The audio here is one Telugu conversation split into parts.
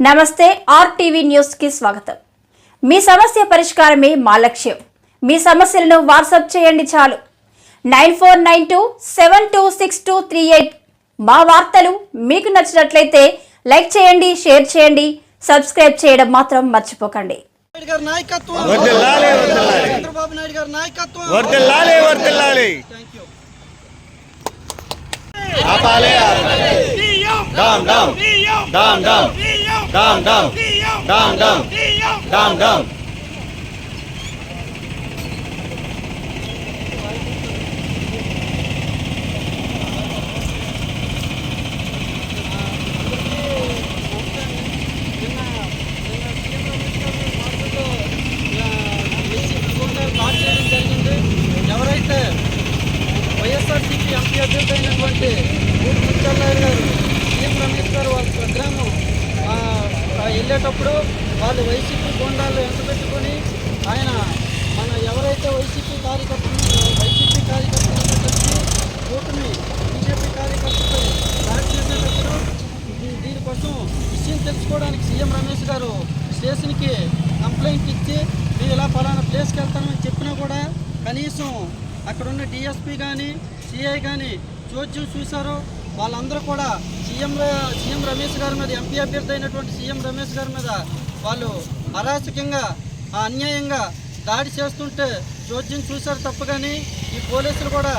నమస్తే ఆర్టీవీ న్యూస్ కి స్వాగతం। మీ సమస్య పరిష్కారమే మా లక్ష్యం। మీ సమస్యలను వాట్సాప్ చేయండి చాలు 9492726238। మా వార్తలు మీకు నచ్చినట్లయితే లైక్ చేయండి, షేర్ చేయండి, సబ్స్క్రైబ్ చేయడం మాత్రం మర్చిపోకండి। Dam dam, dam dam, dam dam, dam dam, dam dam. ఎవరైతే వైఎస్ఆర్సీపీ ఎంపీ అభ్యర్థి అయినటువంటి ముచ్చల్లారి గారు సీఎం రమేష్ గారు వాళ్ళ స్వగ్రామం వెళ్ళేటప్పుడు వాళ్ళు వైసీపీ గోండాలు ఎంతపెట్టుకొని ఆయన మన ఎవరైతే వైసీపీ కార్యకర్తలతో కలిసి కూటమి బీజేపీ కార్యకర్తలపై దాడి చేసేటప్పుడు దీనికోసం విషయం తెలుసుకోవడానికి సీఎం రమేష్ గారు స్టేషన్కి కంప్లైంట్ ఇచ్చి మేము ఇలా ఫలానా ప్లేస్కి వెళ్తామని చెప్పినా కూడా కనీసం అక్కడున్న డిఎస్పీ కానీ సిఐ కానీ చూశారు। వాళ్ళందరూ కూడా సీఎం రమేష్ గారి మీద ఎంపీ అభ్యర్థి అయినటువంటి సీఎం రమేష్ గారి మీద వాళ్ళు అరాచకంగా అన్యాయంగా దాడి చేస్తుంటే చోద్యం చూశారు తప్ప కానీ ఈ పోలీసులు కూడా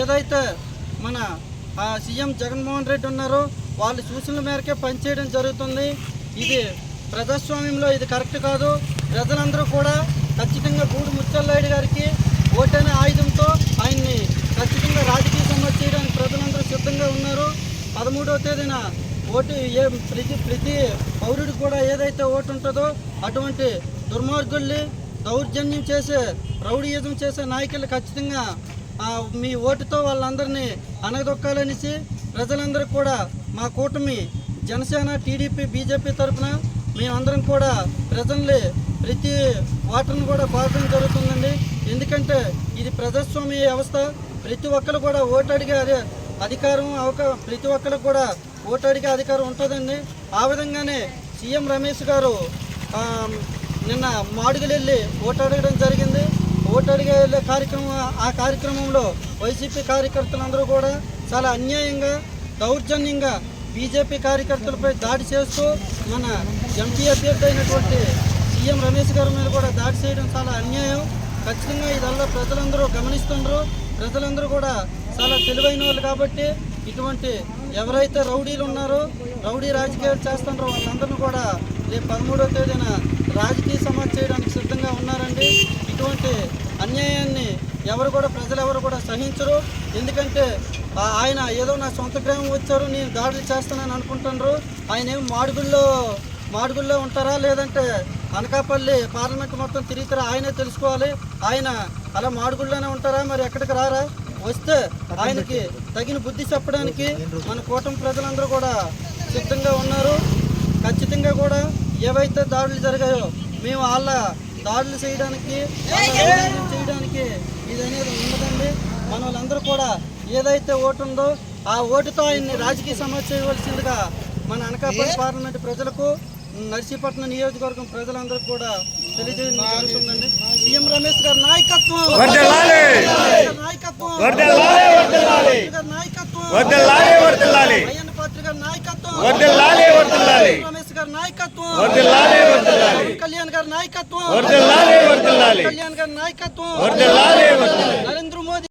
ఏదైతే మన సీఎం జగన్మోహన్ రెడ్డి ఉన్నారో వాళ్ళ సూచనల మేరకే పనిచేయడం జరుగుతుంది। ఇది ప్రజాస్వామ్యంలో ఇది కరెక్ట్ కాదు। ప్రజలందరూ కూడా ఖచ్చితంగా గూడు ముచ్చల్లాయుడు గారికి ఓటనే ఆయుధంతో ఆయన్ని ఖచ్చితంగా రాజకీయ సమస్య చేయడానికి ప్రజలందరూ సిద్ధంగా ఉన్నారు। 13వ తేదీన ఓటు ప్రతి పౌరుడికి కూడా ఏదైతే ఓటు ఉంటుందో అటువంటి దుర్మార్గుల్ని దౌర్జన్యం చేసే రౌడీయిజం చేసే నాయకులు ఖచ్చితంగా మీ ఓటుతో వాళ్ళందరినీ అనగదొక్కాలనేసి ప్రజలందరూ కూడా మా కూటమి జనసేన టీడీపీ బీజేపీ తరఫున మేమందరం కూడా ప్రజల్ని ప్రతి ఓటర్ని కూడా కోరడం జరుగుతుందండి। ఎందుకంటే ఇది ప్రజాస్వామ్య వ్యవస్థ। ప్రతి ఒక్కరు కూడా ఓటు అడిగే అధికారం ప్రతి ఒక్కరికి కూడా ఓటు అడిగే అధికారం ఉంటుందండి। ఆ విధంగానే సీఎం రమేష్ గారు నిన్న మాడుగులు వెళ్ళి ఓటు అడగడం జరిగింది। ఓటు అడిగే వెళ్ళే కార్యక్రమంలో వైసీపీ కార్యకర్తలందరూ కూడా చాలా అన్యాయంగా దౌర్జన్యంగా బీజేపీ కార్యకర్తలపై దాడి చేస్తూ మన ఎంపీ అభ్యర్థి అయినటువంటి సీఎం రమేష్ గారి మీద కూడా దాడి చేయడం చాలా అన్యాయం। ఖచ్చితంగా ఇదల్లా ప్రజలందరూ గమనిస్తున్నారు। ప్రజలందరూ కూడా చాలా తెలివైన వాళ్ళు కాబట్టి ఇటువంటి ఎవరైతే రౌడీలు ఉన్నారో రౌడీ రాజకీయాలు చేస్తున్నారో వాళ్ళందరినీ కూడా రేపు 13వ తేదీన రాజకీయ సమాజ్ చేయడానికి సిద్ధంగా ఉన్నారండి। ఇటువంటి అన్యాయాన్ని ప్రజలు ఎవరు కూడా సహించరు। ఎందుకంటే ఆయన ఏదో నా సొంత గ్రామం వచ్చారు నేను దాడులు చేస్తానని అనుకుంటున్నారు। ఆయన ఏం మాడుగుల్లో ఉంటారా లేదంటే అనకాపల్లి పార్లమెంట్ మొత్తం తిరుగుతారా ఆయనే తెలుసుకోవాలి। ఆయన అలా మాడుగుల్లోనే ఉంటారా మరి ఎక్కడికి రారా? వస్తే ఆయనకి తగిన బుద్ధి చెప్పడానికి మన కూటమి ప్రజలందరూ కూడా సిద్ధంగా ఉన్నారు। ఖచ్చితంగా కూడా ఏవైతే దాడులు జరిగాయో మేము వాళ్ళ దాడులు చేయడానికి ఇది అనేది ఉండదండి। మన వాళ్ళందరూ కూడా ఏదైతే ఓటు ఉందో ఆ ఓటుతో ఆయన్ని రాజకీయ సమస్య చేయవలసిందిగా మన అనకాపల్లి పార్లమెంట్ ప్రజలకు నర్సీపట్నం నియోజకవర్గం ప్రజలందరూ కూడా తెలియజేయడం జరుగుతుందండి। సీఎం రమేష్ గారి నాయకత్వం అయ్యన్న పాత్ర గారి నాయకత్వం రమేష్ గారి నాయకత్వం కళ్యాణ్ గారి నాయకత్వం నరేంద్ర మోదీ